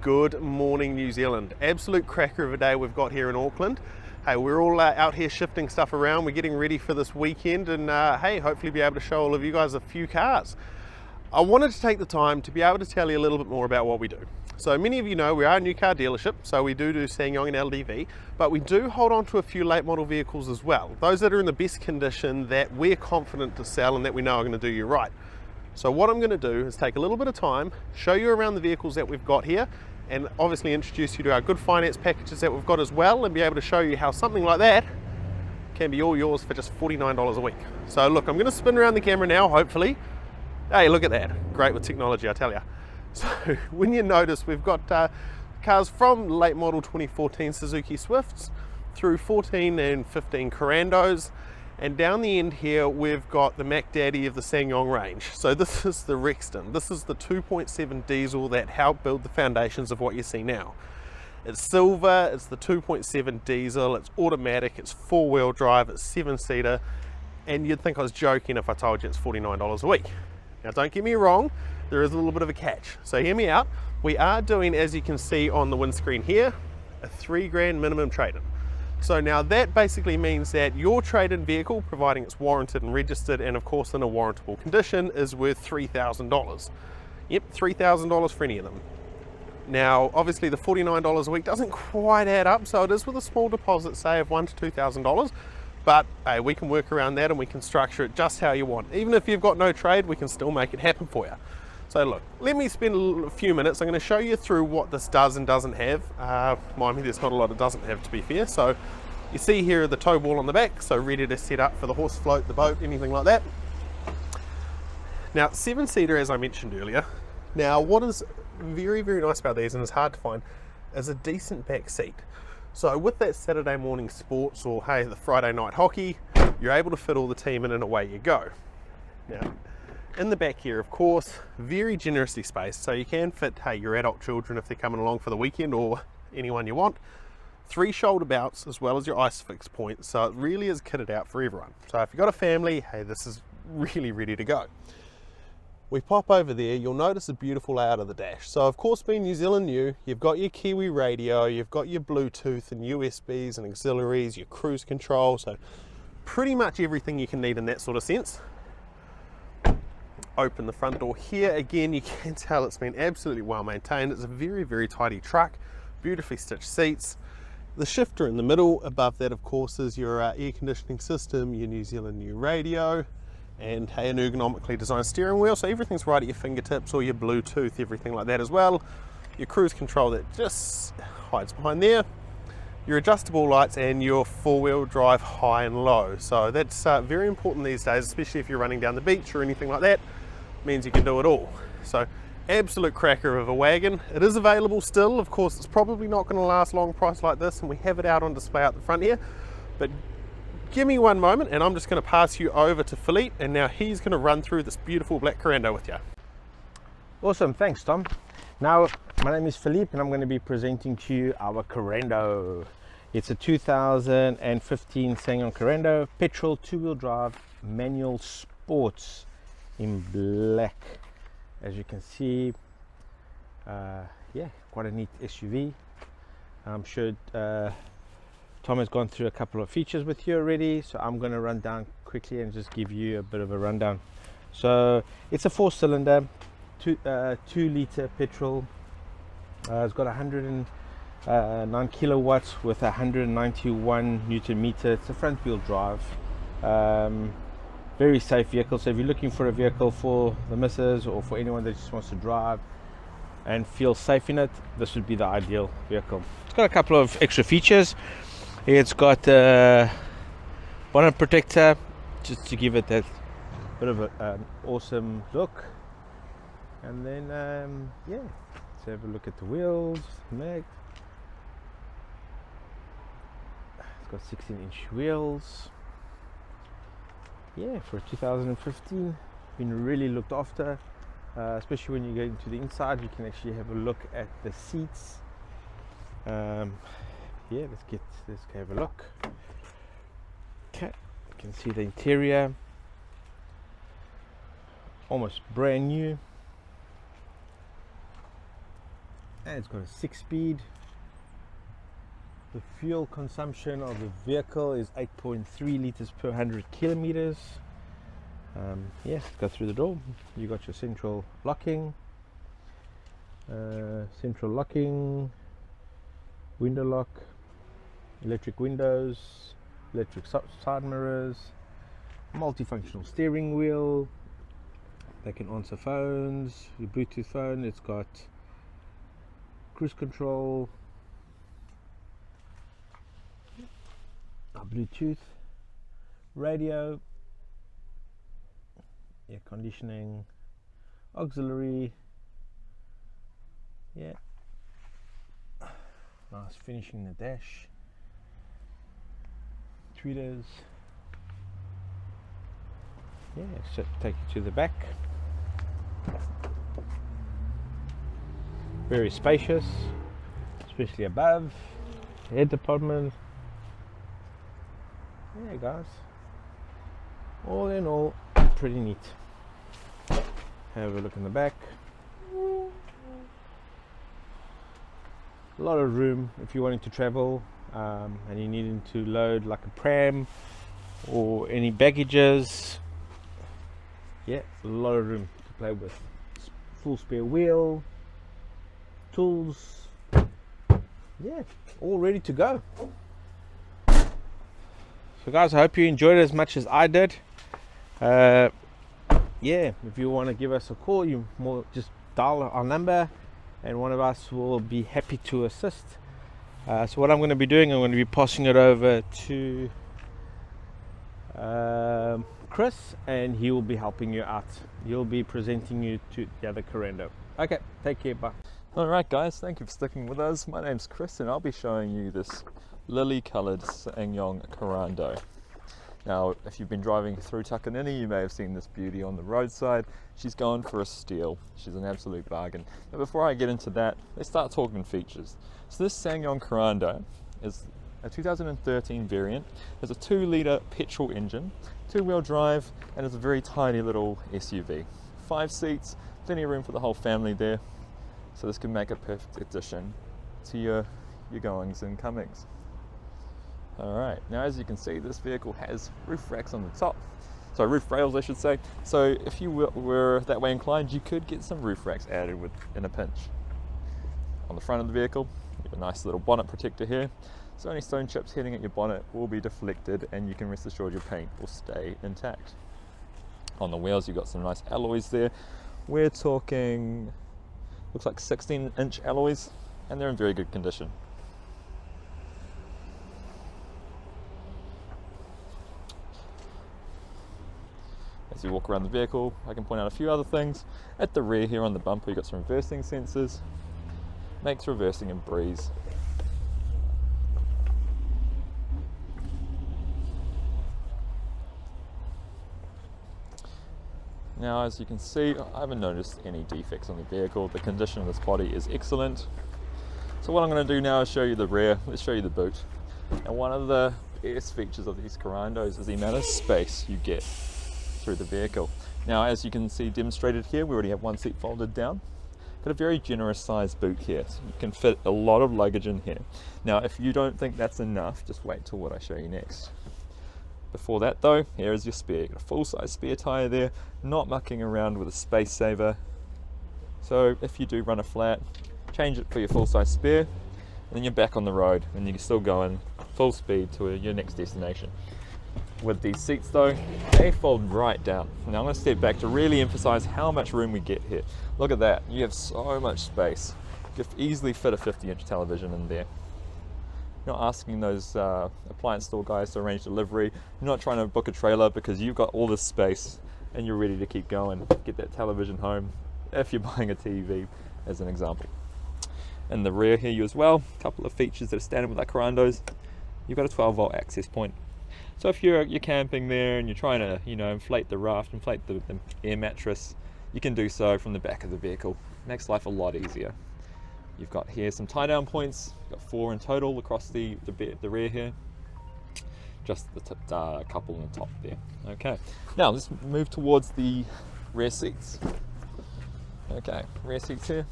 Good morning, New Zealand. Absolute cracker of a day we've got here in Auckland. Hey, we're all out here shifting stuff around. We're getting ready for this weekend and hey, hopefully be able to show all of you guys a few cars. I wanted to take the time to be able to tell you a little bit more about what we do. So many of you know we are a new car dealership, so we do SsangYong LDV, but we do hold on to a few late model vehicles as well. Those that are in the best condition that we're confident to sell and that we know are going to do you right. So what I'm going to do is take a little bit of time, show you around the vehicles that we've got here, and obviously introduce you to our good finance packages that we've got as well, and be able to show you how something like that can be all yours for just $49 a week. So look, I'm going to spin around the camera now, hopefully. Hey, look at that. Great with technology, I tell you. So when you notice, we've got cars from late model 2014 Suzuki Swifts through 14 and 15 Corandos, and down the end here we've got the Mac Daddy of the SsangYong range. So this is the Rexton. This is the 2.7 diesel that helped build the foundations of what you see now. It's silver, it's the 2.7 diesel, it's automatic, it's four-wheel drive, it's seven-seater, and you'd think I was joking if I told you it's $49 a week. Now don't get me wrong, there is a little bit of a catch. So hear me out. We are doing, as you can see on the windscreen here, a $3,000 minimum trade-in. So now that basically means that your trade-in vehicle, providing it's warranted and registered and of course in a warrantable condition, is worth $3,000. Yep, $3,000 for any of them. Now obviously the $49 a week doesn't quite add up, so it is with a small deposit, say of $1,000 to $2,000, but hey, we can work around that and we can structure it just how you want. Even if you've got no trade, we can still make it happen for you. So look, let me spend a few minutes. I'm going to show you through what this does and doesn't have. Mind me, there's not a lot it doesn't have, to be fair. So you see here the tow ball on the back, so ready to set up for the horse float, the boat, anything like that. Now, seven-seater, as I mentioned earlier. Now, what is very, very nice about these, and is hard to find, is a decent back seat. So with that Saturday morning sports, or hey, the Friday night hockey, you're able to fit all the team in and away you go. Now, in the back here, of course, very generously spaced, so you can fit, hey, your adult children if they're coming along for the weekend, or anyone you want. 3 shoulder belts as well as your ISOFIX points, so it really is kitted out for everyone. So if you've got a family, hey, this is really ready to go. We pop over there, you'll notice a beautiful layout of the dash. So of course, being New Zealand new, you've got your Kiwi radio, you've got your Bluetooth and USBs and auxiliaries, your cruise control, so pretty much everything you can need in that sort of sense. Open the front door here. Again, you can tell it's been absolutely well maintained. It's a very, very tidy truck, beautifully stitched seats. The shifter in the middle, above that of course is your air conditioning system, your New Zealand new radio, and hey, an ergonomically designed steering wheel, so everything's right at your fingertips, or your Bluetooth, everything like that as well. Your cruise control that just hides behind there. Your adjustable lights and your four-wheel drive high and low. So that's very important these days, especially if you're running down the beach or anything like that. Means you can do it all. So absolute cracker of a wagon. It is available still. Of course, it's probably not going to last long price like this, and we have it out on display out the front here. But give me one moment and I'm just going to pass you over to Philippe, and now he's going to run through this beautiful black Corando with you. Awesome, thanks Tom. Now, my name is Philippe and I'm going to be presenting to you our Corando. It's a 2015 SsangYong Corando, petrol, two-wheel drive, manual sports in black. As you can see, yeah, quite a neat SUV. I'm sure Tom has gone through a couple of features with you already, so I'm going to run down quickly and just give you a bit of a rundown. So it's a 4-cylinder, 2-liter petrol. It's got 109 kilowatts with 191 Newton meter. It's a front wheel drive. Very safe vehicle, so if you're looking for a vehicle for the missus or for anyone that just wants to drive and feel safe in it, this would be the ideal vehicle. It's got a couple of extra features. It's got a bonnet protector just to give it that bit of an awesome look. And then yeah, let's have a look at the wheels. It's got 16-inch wheels. Yeah, for 2015, been really looked after, especially when you get into the inside. You can actually have a look at the seats. Yeah, let's have a look. Okay, you can see the interior, almost brand new. and it's got a 6-speed. The fuel consumption of the vehicle is 8.3 liters per 100 kilometers. Yeah, go through the door. You got your central locking, window lock, electric windows, electric side mirrors, multifunctional steering wheel. They can answer phones, your Bluetooth phone. It's got cruise control, Bluetooth, radio, air conditioning, auxiliary. Yeah, nice finishing the dash, tweeters. Yeah, so take you to the back. Very spacious, especially above head department. Yeah, guys, all in all, pretty neat. Have a look in the back. A lot of room if you're wanting to travel and you're needing to load like a pram or any baggages. Yeah, a lot of room to play with. Full spare wheel, tools. Yeah, all ready to go. So guys, I hope you enjoyed it as much as I did. Yeah, if you want to give us a call, you just dial our number and one of us will be happy to assist. So what I'm going to be doing, I'm going to be passing it over to Chris, and he will be helping you out. He'll be presenting you to the other Corando. Okay, take care, bye. Alright guys, thank you for sticking with us. My name's Chris and I'll be showing you this lily coloured SsangYong Corando. Now, if you've been driving through Takanini, you may have seen this beauty on the roadside. She's going for a steal. She's an absolute bargain. But before I get into that, let's start talking features. So this SsangYong Corando is a 2013 variant. It's a 2-litre petrol engine, 2-wheel drive, and it's a very tiny little SUV. 5 seats, plenty of room for the whole family there. So this can make a perfect addition to your goings and comings. Alright, now as you can see, this vehicle has roof racks on the top. So roof rails, I should say. So if you were that way inclined, you could get some roof racks added in a pinch. On the front of the vehicle, you have a nice little bonnet protector here. So any stone chips hitting at your bonnet will be deflected and you can rest assured your paint will stay intact. On the wheels, you've got some nice alloys there. We're talking, looks like 16-inch alloys, and they're in very good condition. As you walk around the vehicle, I can point out a few other things. At the rear here on the bumper, you've got some reversing sensors. Makes reversing a breeze. Now, as you can see, I haven't noticed any defects on the vehicle. The condition of this body is excellent. So what I'm going to do now is show you the rear. Let's show you the boot. And one of the best features of these Corandos is the amount of space you get through the vehicle. Now, as you can see demonstrated here, we already have one seat folded down. Got a very generous sized boot here, so you can fit a lot of luggage in here. Now, if you don't think that's enough, just wait till what I show you next. Before that though, here is your spare. You've got a full-size spare tyre there, not mucking around with a space saver. So if you do run a flat, change it for your full-size spare, and then you're back on the road and you can still go in full speed to your next destination. With these seats though, they fold right down. Now I'm going to step back to really emphasize how much room we get here. Look at that, you have so much space. You could easily fit a 50-inch television in there. You're not asking those appliance store guys to arrange delivery. You're not trying to book a trailer because you've got all this space and you're ready to keep going. Get that television home if you're buying a TV, as an example. In the rear here, you as well, a couple of features that are standard with our Corandos. You've got a 12-volt access point. So if you're camping there and you're trying to, inflate the raft, inflate the air mattress, you can do so from the back of the vehicle. Makes life a lot easier. You've got here some tie-down points. You've got 4 in total across the rear here. Just the couple on the top there. Okay, now let's move towards the rear seats. Okay, rear seats here.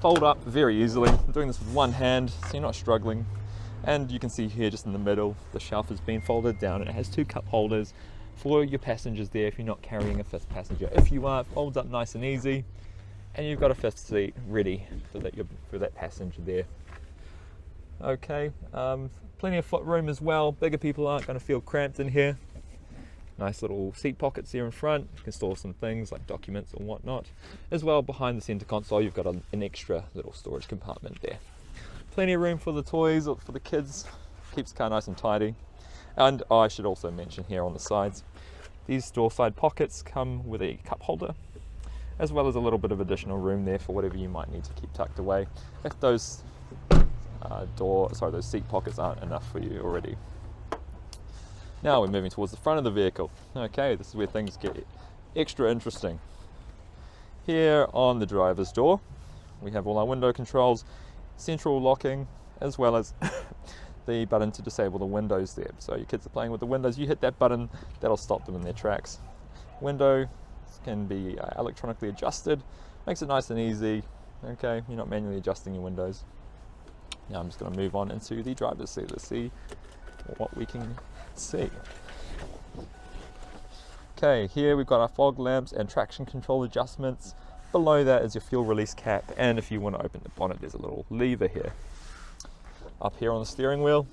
fold up very easily. I'm doing this with one hand, so you're not struggling. And you can see here just in the middle, the shelf has been folded down and it has 2 cup holders for your passengers there if you're not carrying a 5th passenger. If you are, it folds up nice and easy, and you've got a 5th seat ready for that passenger there. Okay, plenty of foot room as well. Bigger people aren't going to feel cramped in here. Nice little seat pockets here in front. You can store some things like documents and whatnot. As well, behind the center console, you've got an extra little storage compartment there. Plenty of room for the toys or for the kids. Keeps the car nice and tidy. And I should also mention here on the sides, these door side pockets come with a cup holder, as well as a little bit of additional room there for whatever you might need to keep tucked away if those those seat pockets aren't enough for you already. Now we're moving towards the front of the vehicle. Okay, this is where things get extra interesting. Here on the driver's door, we have all our window controls, central locking, as well as the button to disable the windows there. So your kids are playing with the windows, you hit that button, that'll stop them in their tracks. Window can be electronically adjusted, makes it nice and easy. Okay, you're not manually adjusting your windows. Now I'm just going to move on into the driver's seat. Let's see what we can see. Okay, here we've got our fog lamps and traction control adjustments. Below that is your fuel release cap, and if you want to open the bonnet, there's a little lever here. Up here on the steering wheel,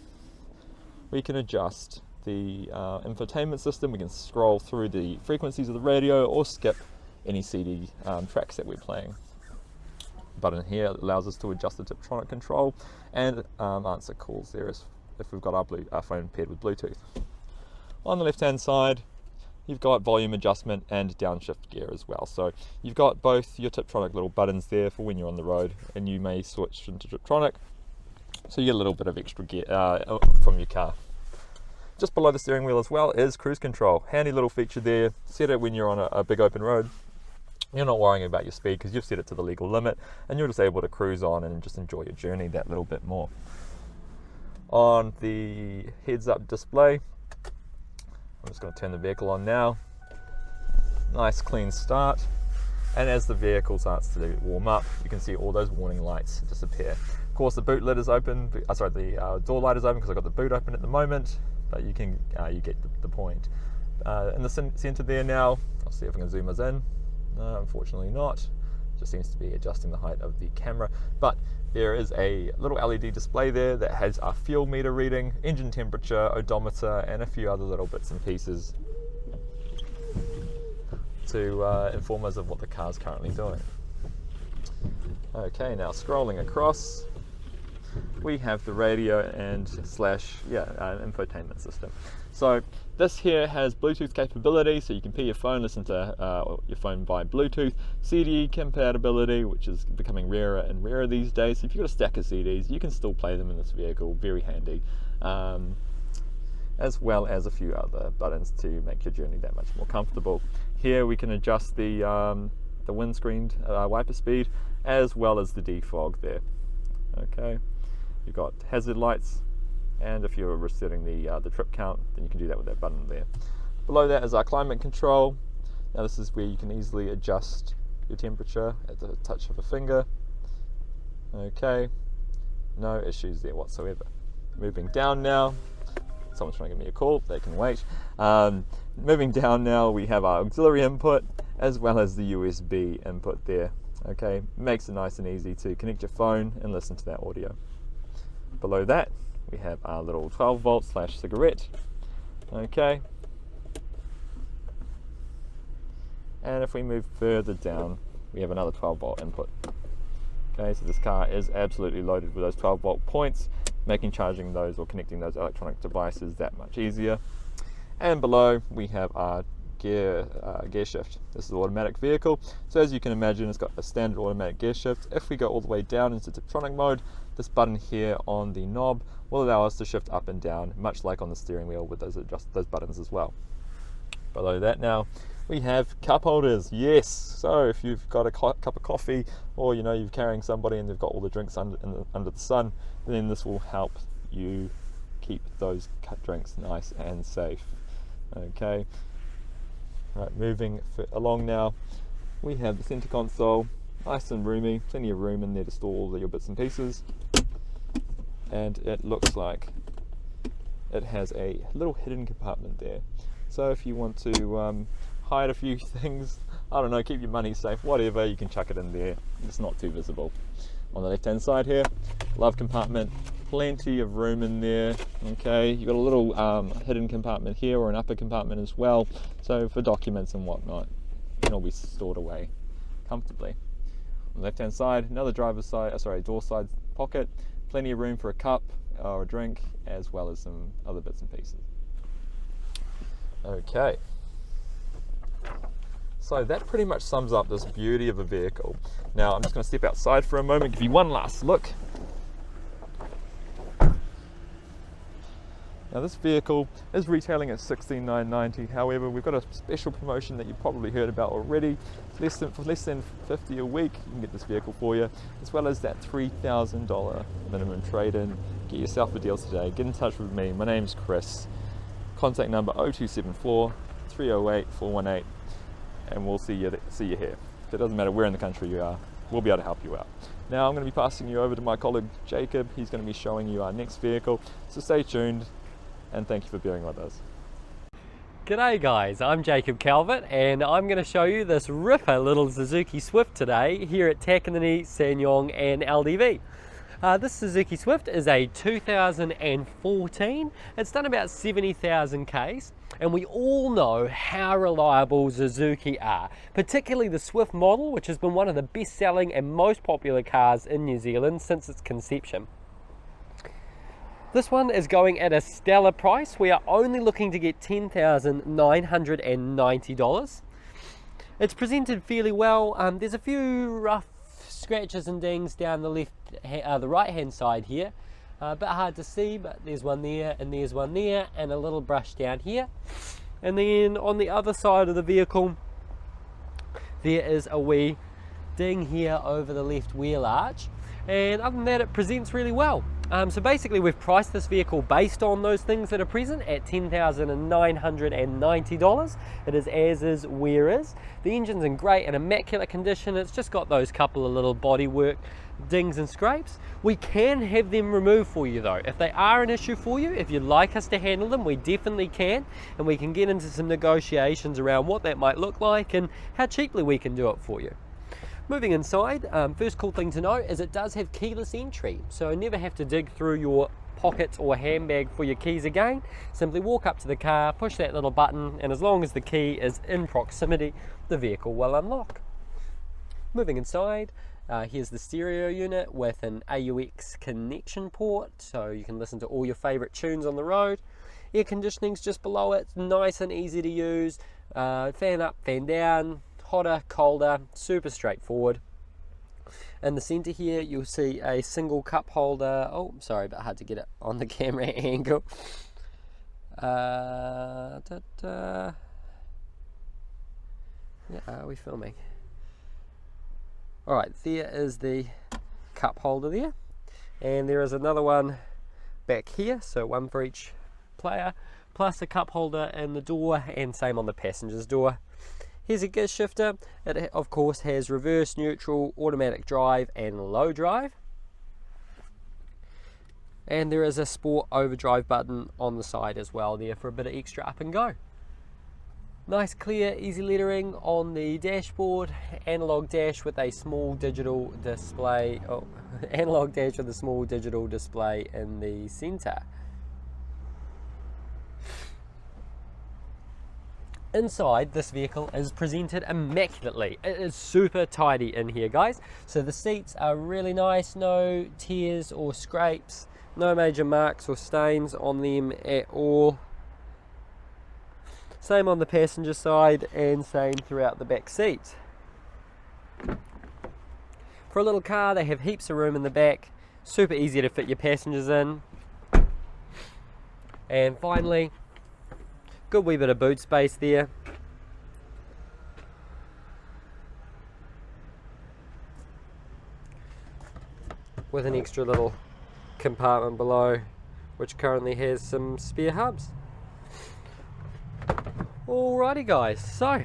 we can adjust the infotainment system. We can scroll through the frequencies of the radio or skip any CD tracks that we're playing. Button here allows us to adjust the Tiptronic control and answer calls there if we've got our phone paired with Bluetooth. On the left hand side, you've got volume adjustment and downshift gear as well. So you've got both your Tiptronic little buttons there for when you're on the road, and you may switch into Tiptronic, so you get a little bit of extra gear from your car. Just below the steering wheel as well is cruise control. Handy little feature there. Set it when you're on a big open road. You're not worrying about your speed because you've set it to the legal limit, and you're just able to cruise on and just enjoy your journey that little bit more. On the heads-up display, I'm just going to turn the vehicle on now. Nice clean start, and as the vehicle starts to warm up, you can see all those warning lights disappear. Of course, the boot lid is open. The door light is open because I've got the boot open at the moment, but you get the point. In the center there now, I'll see if I can zoom us in. No, unfortunately not. Just seems to be adjusting the height of the camera. But there is a little LED display there that has our fuel meter reading, engine temperature, odometer, and a few other little bits and pieces to inform us of what the car's currently doing. Okay, now scrolling across, we have the radio and infotainment system. So this here has Bluetooth capability, so you can pair your phone, listen to your phone via Bluetooth. CD compatibility, which is becoming rarer and rarer these days. So if you've got a stack of CDs, you can still play them in this vehicle, very handy. As well as a few other buttons to make your journey that much more comfortable. Here we can adjust the windscreen wiper speed, as well as the defog there. Okay, you've got hazard lights, and if you're resetting the trip count, then you can do that with that button there. Below that is our climate control. Now this is where you can easily adjust your temperature at the touch of a finger. Okay, no issues there whatsoever. Moving down now, someone's trying to give me a call, they can wait. Moving down now, we have our auxiliary input as well as the USB input there. Okay, makes it nice and easy to connect your phone and listen to that audio. Below that, we have our little 12 volt / cigarette. Okay, and if we move further down, we have another 12 volt input. Okay, so this car is absolutely loaded with those 12 volt points, making charging those or connecting those electronic devices that much easier. And below we have our gear shift. This is an automatic vehicle, so as you can imagine, it's got a standard automatic gear shift. If we go all the way down into Tiptronic mode, this button here on the knob will allow us to shift up and down, much like on the steering wheel with those buttons as well. Below that now, we have cup holders. Yes, so if you've got a cup of coffee, or you're carrying somebody and they've got all the drinks under the sun, then this will help you keep those drinks nice and safe. Okay, right, moving along now, we have the center console, Nice and roomy, plenty of room in there to store all your bits and pieces. And it looks like it has a little hidden compartment there. So if you want to hide a few things, I don't know, keep your money safe, whatever, you can chuck it in there. It's not too visible. On the left hand side here, glove compartment, plenty of room in there. Okay, you've got a little hidden compartment here, or an upper compartment as well, so for documents and whatnot, it can all be stored away comfortably. On the left hand side, another door side pocket, plenty of room for a cup or a drink, as well as some other bits and pieces. Okay, so that pretty much sums up this beauty of a vehicle. Now I'm just going to step outside for a moment, give you one last look. Now this vehicle is retailing at $16,990. However, we've got a special promotion that you've probably heard about already. It's for less than $50 a week, you can get this vehicle for you, as well as that $3,000 minimum trade-in. Get yourself a deal today. Get in touch with me. My name's Chris. Contact number 0274 308 418, and we'll see you here. It doesn't matter where in the country you are, we'll be able to help you out. Now I'm going to be passing you over to my colleague Jacob. He's going to be showing you our next vehicle, so stay tuned. And thank you for being with us. G'day guys, I'm Jacob Calvert and I'm going to show you this ripper little Suzuki Swift today here at Takanini SsangYong LDV. This Suzuki Swift is a 2014. It's done about 70,000 Ks, and we all know how reliable Suzuki are, particularly the Swift model, which has been one of the best selling and most popular cars in New Zealand since its conception. This one is going at a stellar price. We are only looking to get $10,990. It's presented fairly well. There's a few rough scratches and dings down the right hand side here. A bit hard to see, but there's one there and there's one there, and a little brush down here. And then on the other side of the vehicle, there is a wee ding here over the left wheel arch. And other than that, it presents really well. So basically we've priced this vehicle based on those things that are present at $10,990. It is as is, where is. The engine's in great and immaculate condition. It's just got those couple of little bodywork dings and scrapes. We can have them removed for you though. If they are an issue for you, if you'd like us to handle them, we definitely can, and we can get into some negotiations around what that might look like and how cheaply we can do it for you. Moving inside, first cool thing to note is it does have keyless entry, so never have to dig through your pockets or handbag for your keys again. Simply walk up to the car, push that little button, and as long as the key is in proximity, the vehicle will unlock. Moving inside, here's the stereo unit with an AUX connection port, so you can listen to all your favourite tunes on the road. Air conditioning's just below it, nice and easy to use. Fan up, fan down. Hotter, colder, super straightforward. In the center here you'll see a single cup holder. Oh, sorry, but hard to get it on the camera angle. Yeah, are we filming? Alright, there is the cup holder there, and there is another one back here, so one for each player, plus a cup holder in the door, and same on the passenger's door. Here's a gear shifter. It of course has reverse, neutral, automatic drive and low drive. And there is a sport overdrive button on the side as well there for a bit of extra up and go. Nice clear easy lettering on the dashboard, analog dash with a small digital display, analog dash with a small digital display in the center. Inside, this vehicle is presented immaculately. It is super tidy in here, guys. So the seats are really nice, no tears or scrapes, no major marks or stains on them at all. Same on the passenger side and same throughout the back seats. For a little car, they have heaps of room in the back, super easy to fit your passengers in. And finally, good wee bit of boot space there. With an extra little compartment below, which currently has some spare hubs. Alrighty guys, so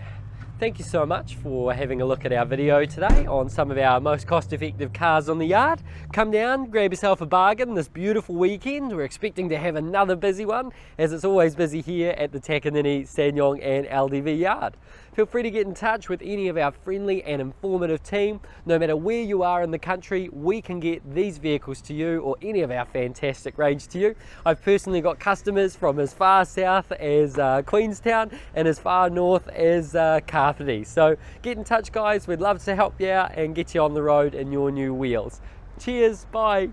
Thank you so much for having a look at our video today on some of our most cost-effective cars on the yard. Come down, grab yourself a bargain this beautiful weekend. We're expecting to have another busy one, as it's always busy here at the Takanini SsangYong LDV yard. Feel free to get in touch with any of our friendly and informative team. No matter where you are in the country, we can get these vehicles to you, or any of our fantastic range to you. I've personally got customers from as far south as Queenstown and as far north as Carthage. So get in touch, guys. We'd love to help you out and get you on the road in your new wheels. Cheers, bye.